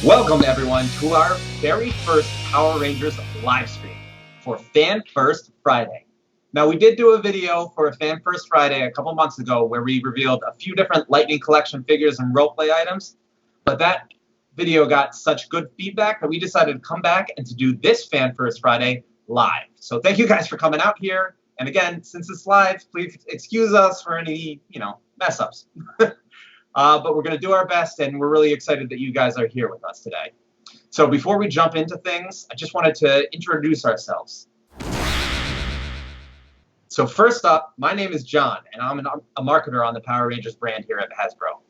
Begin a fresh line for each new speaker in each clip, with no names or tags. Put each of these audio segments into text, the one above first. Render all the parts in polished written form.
Welcome, everyone, to our very first Power Rangers live stream for Fan First Friday. Now, we did do a video for a Fan First Friday a couple months ago where we revealed a few different Lightning Collection figures and roleplay items, but that video got such good feedback that we decided to come back and to do this Fan First Friday live. So thank you guys for coming out here. And again, since it's live, please excuse us for any, mess ups. But we're going to do our best, and we're really excited that you guys are here with us today. So before we jump into things, I just wanted to introduce ourselves. So first up, my name is John, and I'm a marketer on the Power Rangers brand here at Hasbro.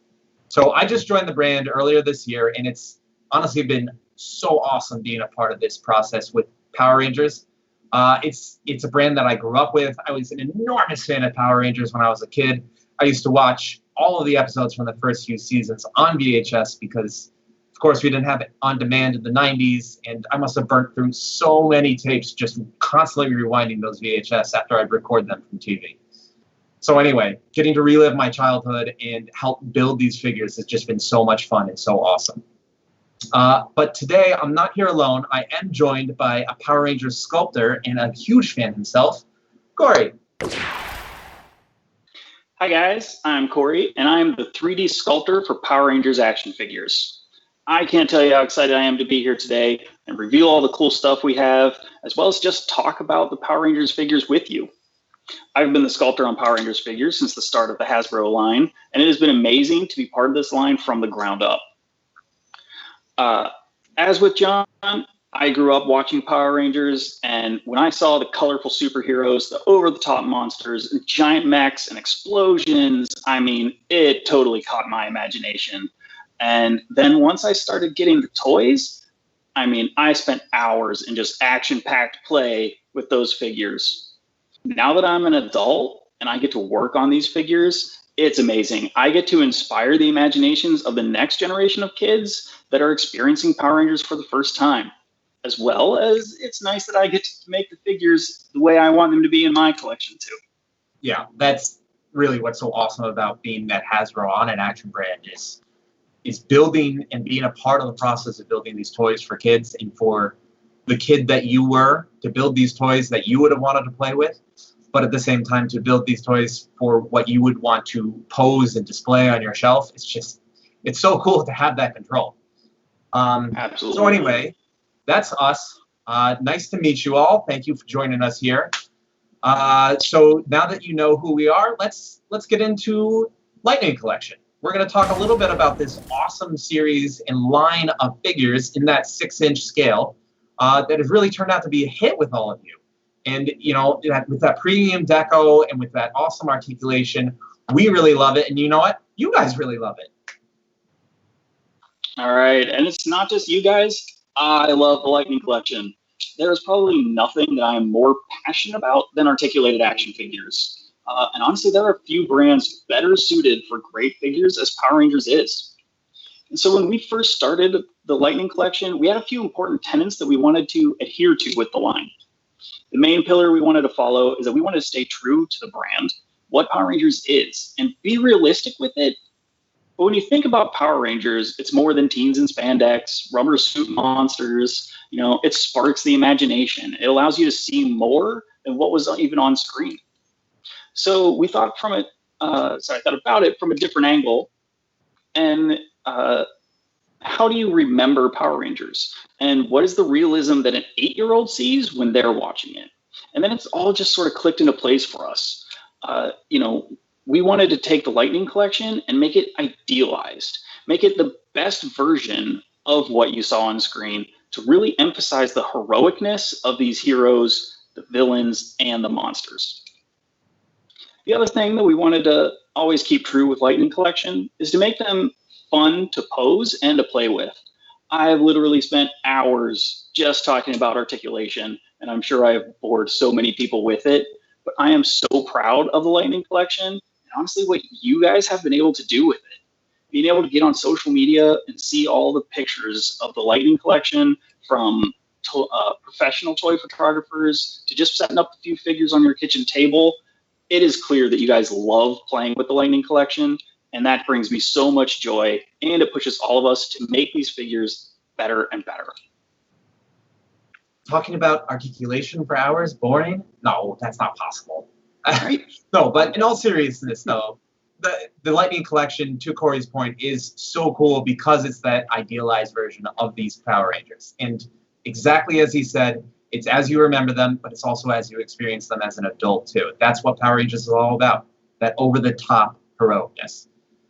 So I just joined the brand earlier this year, and it's honestly been so awesome being a part of this process with Power Rangers. It's a brand that I grew up with. I was an enormous fan of Power Rangers when I was a kid. I used to watch all of the episodes from the first few seasons on VHS because, of course, we didn't have it on demand in the 90s, and I must have burnt through so many tapes just constantly rewinding those VHS after I'd record them from TV. So anyway, getting to relive my childhood and help build these figures has just been so much fun and so awesome. But today, I'm not here alone. I am joined by a Power Rangers sculptor and a huge fan himself, Corey.
Hi guys, I'm Corey, and I'm the 3D sculptor for Power Rangers action figures. I can't tell you how excited I am to be here today and reveal all the cool stuff we have, as well as just talk about the Power Rangers figures with you. I've been the sculptor on Power Rangers figures since the start of the Hasbro line, and it has been amazing to be part of this line from the ground up. As with John, I grew up watching Power Rangers, and when I saw the colorful superheroes, the over-the-top monsters, giant mechs, and explosions, it totally caught my imagination. And then once I started getting the toys, I spent hours in just action-packed play with those figures. Now that I'm an adult and I get to work on these figures, it's amazing. I get to inspire the imaginations of the next generation of kids that are experiencing Power Rangers for the first time. As well as it's nice that I get to make the figures the way I want them to be in my collection too.
Yeah, that's really what's so awesome about being that Hasbro on an action brand is building and being a part of the process of building these toys for kids, and for the kid that you were to build these toys that you would have wanted to play with, but at the same time to build these toys for what you would want to pose and display on your shelf. It's so cool to have that control.
Absolutely.
So anyway, that's us. Nice to meet you all. Thank you for joining us here. So now that you know who we are, let's get into Lightning Collection. We're going to talk a little bit about this awesome series and line of figures in that 6-inch scale that has really turned out to be a hit with all of you. And with that premium deco and with that awesome articulation, we really love it. And you know what? You guys really love it.
All right, and it's not just you guys. I love the Lightning Collection. There is probably nothing that I am more passionate about than articulated action figures. And honestly, there are a few brands better suited for great figures as Power Rangers is. And so when we first started the Lightning Collection, we had a few important tenets that we wanted to adhere to with the line. The main pillar we wanted to follow is that we wanted to stay true to the brand, what Power Rangers is, and be realistic with it. But when you think about Power Rangers, it's more than teens in spandex, rubber suit monsters. It sparks the imagination. It allows you to see more than what was even on screen. So we thought about it from a different angle. And how do you remember Power Rangers? And what is the realism that an 8-year-old sees when they're watching it? And then it's all just sort of clicked into place for us. We wanted to take the Lightning Collection and make it idealized, make it the best version of what you saw on screen to really emphasize the heroicness of these heroes, the villains, and the monsters. The other thing that we wanted to always keep true with Lightning Collection is to make them fun to pose and to play with. I've literally spent hours just talking about articulation, and I'm sure I've bored so many people with it, but I am so proud of the Lightning Collection. Honestly, what you guys have been able to do with it, being able to get on social media and see all the pictures of the Lightning Collection from professional toy photographers to just setting up a few figures on your kitchen table, it is clear that you guys love playing with the Lightning Collection, and that brings me so much joy, and it pushes all of us to make these figures better and better.
Talking about articulation for hours, boring? No, that's not possible.
Right?
No, but in all seriousness, though, the Lightning Collection, to Corey's point, is so cool because it's that idealized version of these Power Rangers. And exactly as he said, it's as you remember them, but it's also as you experience them as an adult, too. That's what Power Rangers is all about, that over-the-top heroicness.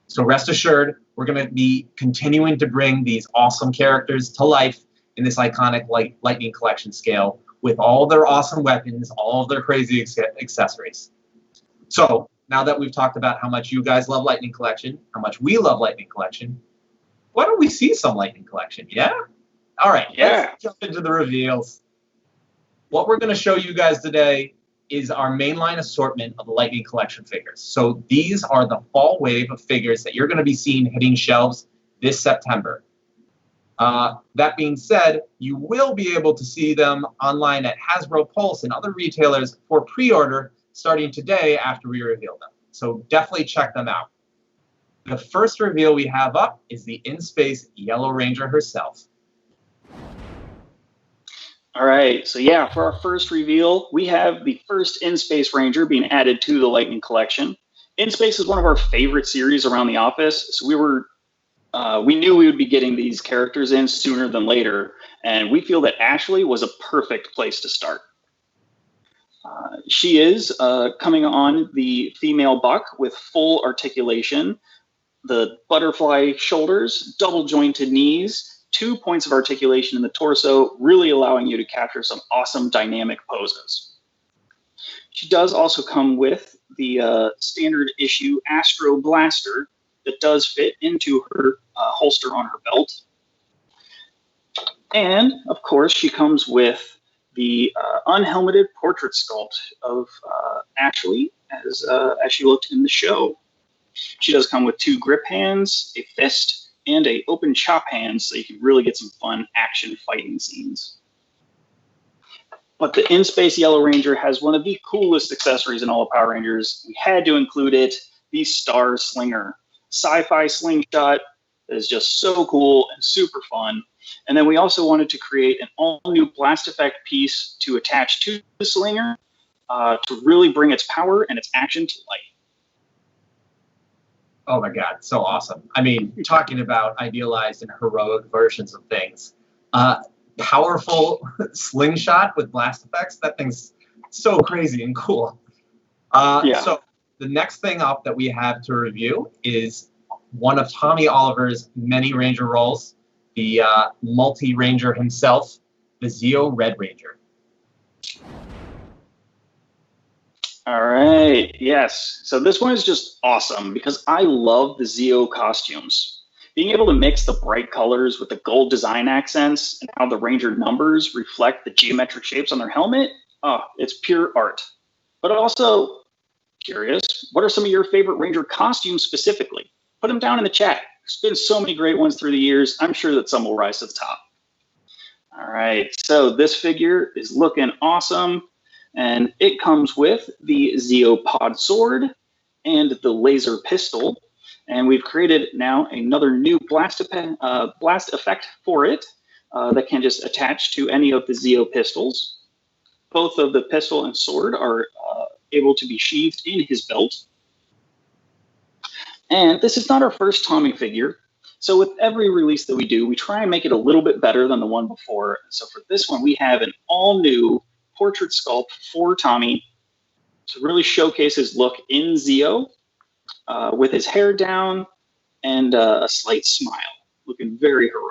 So rest assured, we're going to be continuing to bring these awesome characters to life in this iconic Lightning Collection scale with all their awesome weapons, all of their crazy accessories. So now that we've talked about how much you guys love Lightning Collection, how much we love Lightning Collection, why don't we see some Lightning Collection, yeah? All right, let's jump into the reveals. What we're going to show you guys today is our mainline assortment of the Lightning Collection figures. So these are the fall wave of figures that you're going to be seeing hitting shelves this September. That being said, you will be able to see them online at Hasbro Pulse and other retailers for pre-order starting today after we reveal them. So definitely check them out. The first reveal we have up is the in-space Yellow Ranger herself.
All right, so yeah, for our first reveal, we have the first In-Space Ranger being added to the Lightning Collection. In-Space is one of our favorite series around the office, so we knew we would be getting these characters in sooner than later, and we feel that Ashley was a perfect place to start. She is coming on the female buck with full articulation, the butterfly shoulders, double jointed knees, 2 points of articulation in the torso, really allowing you to capture some awesome dynamic poses. She does also come with the standard issue Astro Blaster that does fit into her holster on her belt. And, of course, she comes with the unhelmeted portrait sculpt of Ashley as she looked in the show. She does come with 2 grip hands, a fist, and a open chop hand, so you can really get some fun action fighting scenes. But the In-Space Yellow Ranger has one of the coolest accessories in all of Power Rangers. We had to include it, the Star Slinger. Sci-fi slingshot that is just so cool and super fun. And then we also wanted to create an all-new blast effect piece to attach to the Slinger to really bring its power and its action to life.
Oh my God, so awesome. I mean, talking about idealized and heroic versions of things. Powerful slingshot with blast effects, that thing's so crazy and cool. So the next thing up that we have to review is one of Tommy Oliver's many Ranger roles, the multi-Ranger himself, the Zeo Red Ranger.
All right, yes. So this one is just awesome because I love the Zeo costumes. Being able to mix the bright colors with the gold design accents and how the Ranger numbers reflect the geometric shapes on their helmet, it's pure art. But also, curious, what are some of your favorite Ranger costumes specifically? Put them down in the chat. There's been so many great ones through the years. I'm sure that some will rise to the top. All right, so this figure is looking awesome. And it comes with the Zeo Pod Sword and the laser pistol. And we've created now another new blast effect for it that can just attach to any of the Zeo pistols. Both of the pistol and sword are able to be sheathed in his belt. And this is not our first Tommy figure. So with every release that we do, we try and make it a little bit better than the one before. So for this one, we have an all-new portrait sculpt for Tommy to really showcase his look in Zeo with his hair down and a slight smile, looking very heroic.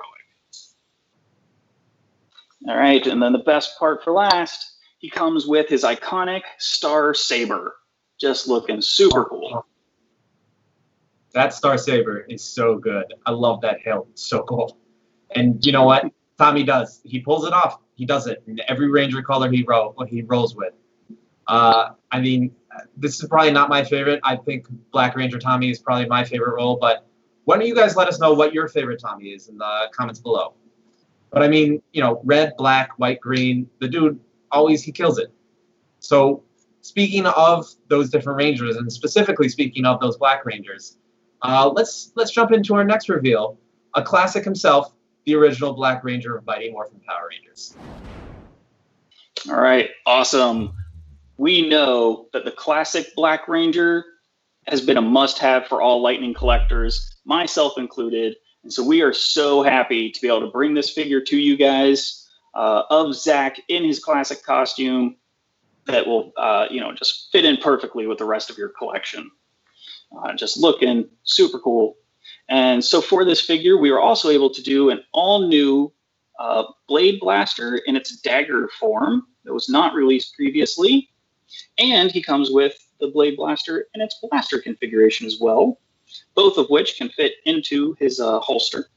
All right, and then the best part for last, he comes with his iconic Star Saber, just looking super cool.
That Star Saber is so good. I love that hilt. It's so cool. And you know what? Tommy does. He pulls it off. He does it in every Ranger color he rolls with. I mean, this is probably not my favorite. I think Black Ranger Tommy is probably my favorite role, but why don't you guys let us know what your favorite Tommy is in the comments below. But I mean, you know, red, black, white, green, the dude he kills it. So speaking of those different Rangers, and specifically speaking of those Black Rangers, let's jump into our next reveal. A classic himself, the original Black Ranger of Mighty Morphin Power Rangers.
All right, awesome. We know that the classic Black Ranger has been a must-have for all Lightning collectors, myself included. And so we are so happy to be able to bring this figure to you guys of Zach in his classic costume that will, just fit in perfectly with the rest of your collection. Just looking super cool. And so for this figure, we were also able to do an all-new Blade Blaster in its dagger form that was not released previously. And he comes with the Blade Blaster in its blaster configuration as well, both of which can fit into his holster.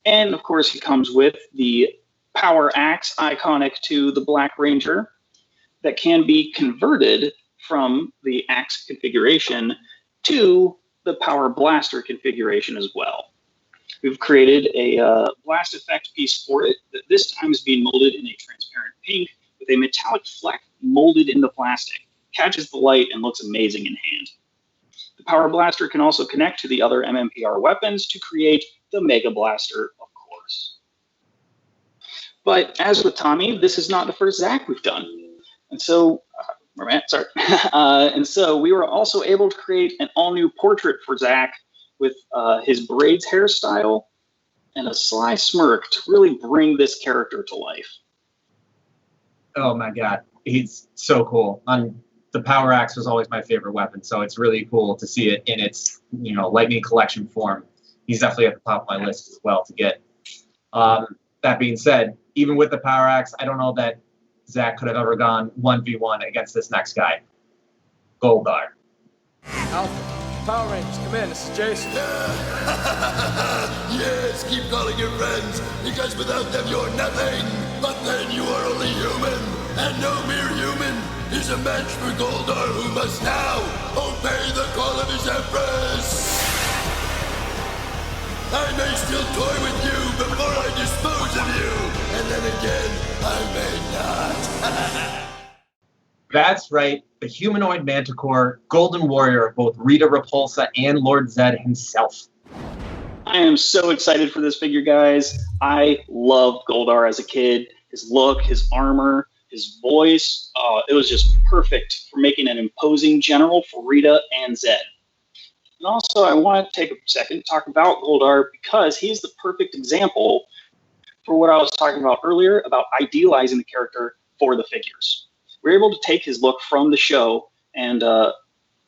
And of course, he comes with the Power Axe, iconic to the Black Ranger, that can be converted from the axe configuration to the Power Blaster configuration as well. We've created a blast effect piece for it that this time is being molded in a transparent pink with a metallic fleck molded into plastic. Catches the light and looks amazing in hand. The Power Blaster can also connect to the other MMPR weapons to create the Mega Blaster, of course. But as with Tommy, this is not the first Zach we've done. And so, and so we were also able to create an all-new portrait for Zach with his braids hairstyle and a sly smirk to really bring this character to life.
Oh my God, he's so cool. The Power Axe was always my favorite weapon, so it's really cool to see it in its Lightning Collection form. He's definitely at the top of my list as well to get. That being said, even with the Power Axe, I don't know that Zach could have ever gone 1v1 against this next guy, Goldar.
Alpha, Power Rangers, come in. This is Jason.
Yes, keep calling your friends, because without them you're nothing. But then you are only human, and no mere human is a match for Goldar, who must now obey the call of his Empress. I may still toy with you before I dispose of you, and then again, I may not.
That's right, the humanoid Manticore, Golden Warrior of both Rita Repulsa and Lord Zed himself.
I am so excited for this figure, guys. I loved Goldar as a kid. His look, his armor, his voice, it was just perfect for making an imposing general for Rita and Zed. And also, I want to take a second to talk about Goldar because he's the perfect example for what I was talking about earlier about idealizing the character for the figures. We're able to take his look from the show and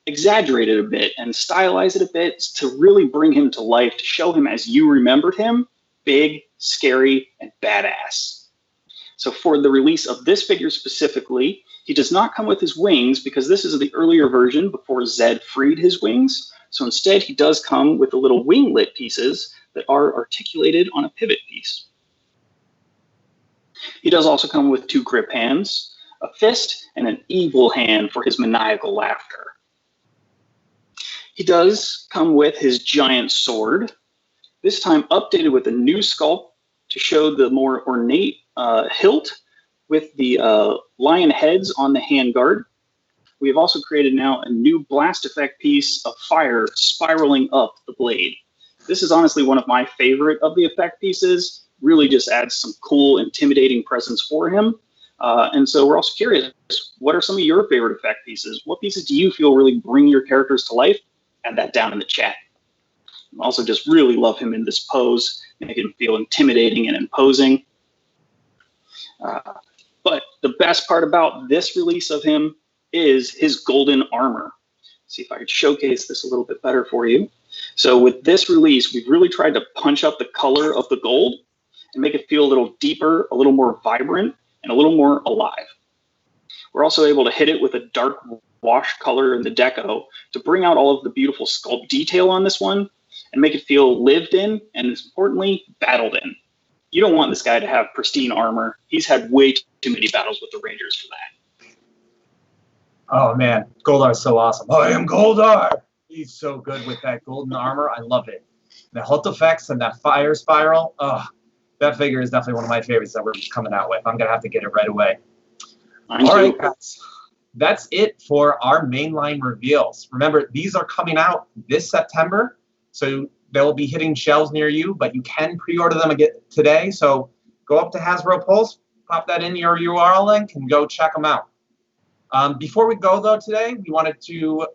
exaggerate it a bit and stylize it a bit to really bring him to life, to show him as you remembered him, big, scary, and badass. So for the release of this figure specifically, he does not come with his wings because this is the earlier version before Zed freed his wings. So instead, he does come with the little winglet pieces that are articulated on a pivot piece. He does also come with 2 grip hands, a fist, and an evil hand for his maniacal laughter. He does come with his giant sword, this time updated with a new sculpt to show the more ornate hilt with the lion heads on the handguard. We have also created now a new blast effect piece of fire spiraling up the blade. This is honestly one of my favorite of the effect pieces. Really just adds some cool, intimidating presence for him. And so we're also curious, what are some of your favorite effect pieces? What pieces do you feel really bring your characters to life? Add that down in the chat. I also just really love him in this pose, make him feel intimidating and imposing. But the best part about this release of him is his golden armor. See if I could showcase this a little bit better for you. So with this release, we've really tried to punch up the color of the gold and make it feel a little deeper, a little more vibrant, and a little more alive. We're also able to hit it with a dark wash color in the deco to bring out all of the beautiful sculpt detail on this one and make it feel lived in and, importantly, battled in. You don't want this guy to have pristine armor. He's had way too many battles with the Rangers for that.
Oh man, Goldar's so awesome. I am Goldar! He's so good with that golden armor. I love it. The Hult effects and that fire spiral. Oh, that figure is definitely one of my favorites that we're coming out with. I'm going to have to get it right away. All right, guys. That's it for our mainline reveals. Remember, these are coming out this September, so they'll be hitting shelves near you, but you can pre-order them again today. So go up to Hasbro Pulse, pop that in your URL link, and go check them out. Before we go, though, today, we wanted to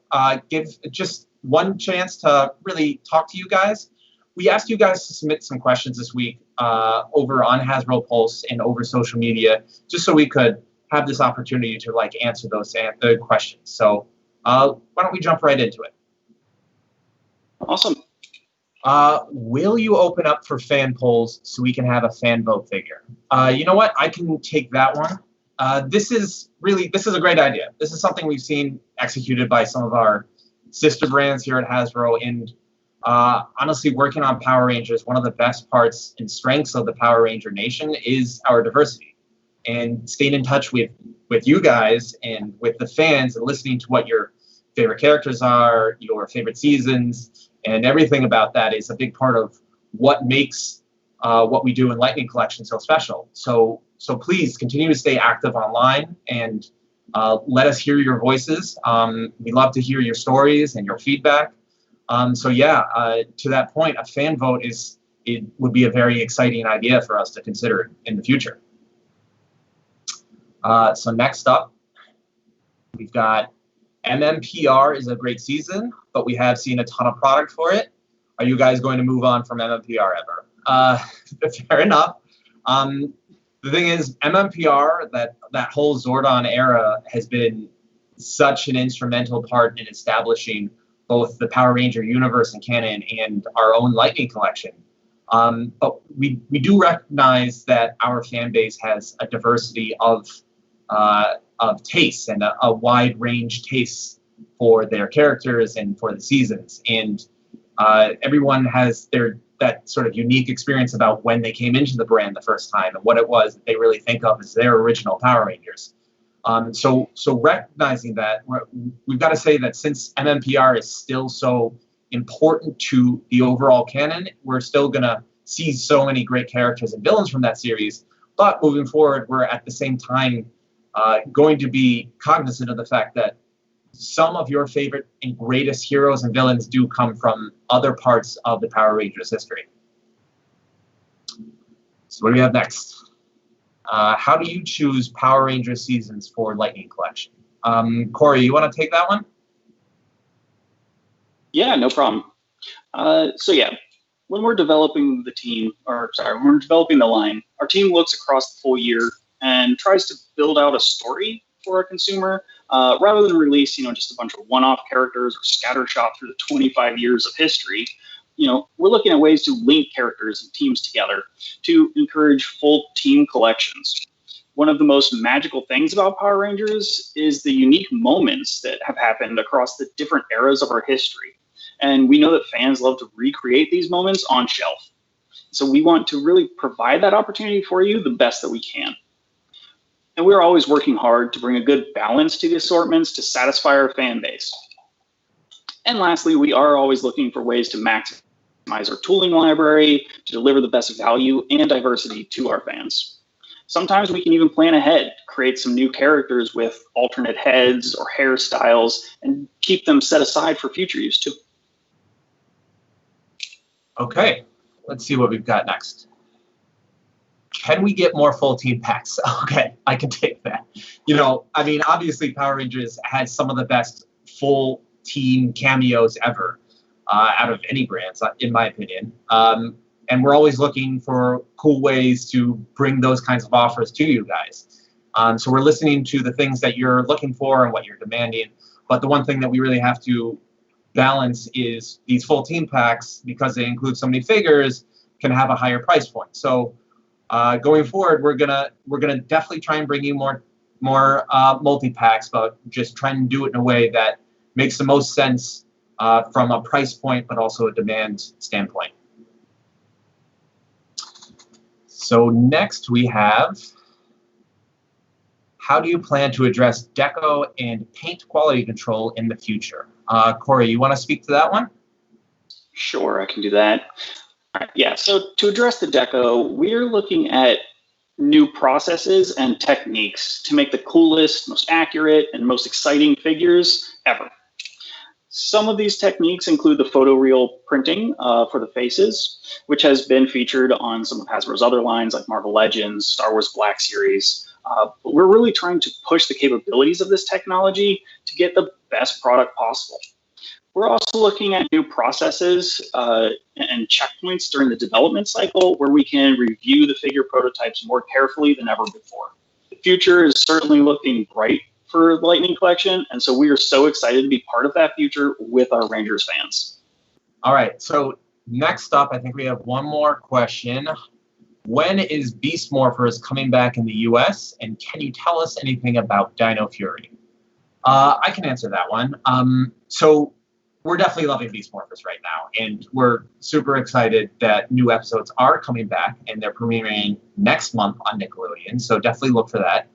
give just one chance to really talk to you guys. We asked you guys to submit some questions this week over on Hasbro Pulse and over social media, just so we could have this opportunity to answer those questions. So why don't we jump right into it?
Awesome.
Will you open up for fan polls so we can have a fan vote figure? You know what? I can take that one. This is a great idea. This is something we've seen executed by some of our sister brands here at Hasbro. And honestly, working on Power Rangers, one of the best parts and strengths of the Power Ranger Nation is our diversity. And staying in touch with you guys and with the fans and listening to what your favorite characters are, your favorite seasons, and everything about that is a big part of what makes what we do in Lightning Collection so special. So please continue to stay active online and let us hear your voices. We love to hear your stories and your feedback. To that point, a fan vote would be a very exciting idea for us to consider in the future. So next up, we've got MMPR is a great season, but we have seen a ton of product for it. Are you guys going to move on from MMPR ever? Fair enough. The thing is, MMPR, that whole Zordon era, has been such an instrumental part in establishing both the Power Ranger universe and canon and our own Lightning Collection. But we do recognize that our fan base has a diversity of tastes and a wide range tastes for their characters and for the seasons. And everyone has that sort of unique experience about when they came into the brand the first time and what it was that they really think of as their original Power Rangers. So recognizing that, we've got to say that since MMPR is still so important to the overall canon, we're still going to see so many great characters and villains from that series. But moving forward, we're at the same time going to be cognizant of the fact that some of your favorite and greatest heroes and villains do come from other parts of the Power Rangers history. So what do we have next? How do you choose Power Rangers seasons for Lightning Collection? Corey, you want to take that one?
Yeah, no problem. When we're developing when we're developing the line, our team looks across the full year and tries to build out a story for our consumer, rather than release, just a bunch of one-off characters or scattershot through the 25 years of history. We're looking at ways to link characters and teams together to encourage full team collections. One of the most magical things about Power Rangers is the unique moments that have happened across the different eras of our history. And we know that fans love to recreate these moments on shelf. So we want to really provide that opportunity for you the best that we can. And we're always working hard to bring a good balance to the assortments to satisfy our fan base. And lastly, we are always looking for ways to maximize our tooling library to deliver the best value and diversity to our fans. Sometimes we can even plan ahead, create some new characters with alternate heads or hairstyles, and keep them set aside for future use too.
Okay, let's see what we've got next. Can we get more full team packs? Okay, I can take that. Obviously Power Rangers has some of the best full team cameos ever out of any brands, in my opinion. And we're always looking for cool ways to bring those kinds of offers to you guys. So we're listening to the things that you're looking for and what you're demanding. But the one thing that we really have to balance is these full team packs, because they include so many figures, can have a higher price point. So going forward, we're gonna definitely try and bring you more multi-packs, but just try and do it in a way that makes the most sense from a price point, but also a demand standpoint. So next we have, how do you plan to address deco and paint quality control in the future? Corey, you want to speak to that one?
Sure, I can do that. Yeah, so to address the deco, we're looking at new processes and techniques to make the coolest, most accurate, and most exciting figures ever. Some of these techniques include the photoreal printing for the faces, which has been featured on some of Hasbro's other lines like Marvel Legends, Star Wars Black Series. But we're really trying to push the capabilities of this technology to get the best product possible. We're also looking at new processes and checkpoints during the development cycle where we can review the figure prototypes more carefully than ever before. The future is certainly looking bright for the Lightning Collection, and so we are so excited to be part of that future with our Rangers fans.
All right, so next up, I think we have one more question. When is Beast Morphers coming back in the US, and can you tell us anything about Dino Fury? I can answer that one. So we're definitely loving Beast Morphers right now, and we're super excited that new episodes are coming back, and they're premiering next month on Nickelodeon, so definitely look for that.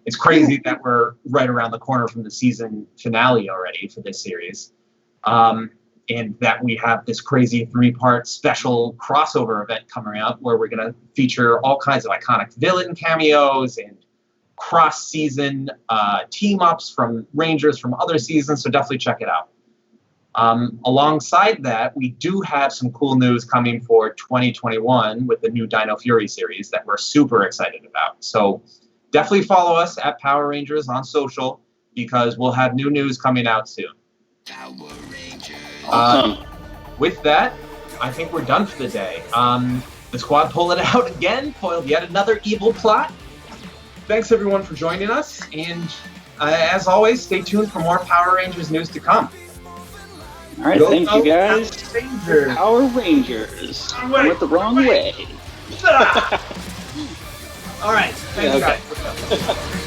It's crazy that we're right around the corner from the season finale already for this series, and that we have this crazy 3-part special crossover event coming up where we're going to feature all kinds of iconic villain cameos and cross-season team-ups from Rangers from other seasons, so definitely check it out. Alongside that, we do have some cool news coming for 2021 with the new Dino Fury series that we're super excited about. So definitely follow us at Power Rangers on social because we'll have new news coming out soon.
Power Rangers.
Awesome.
With that, I think we're done for the day. The squad pulled it out again, foiled yet another evil plot. Thanks everyone for joining us, and as always, stay tuned for more Power Rangers news to come.
All right, thank you guys.
Power Rangers.
Power Rangers. I went the wrong way.
All right. Thank you
Okay.
guys.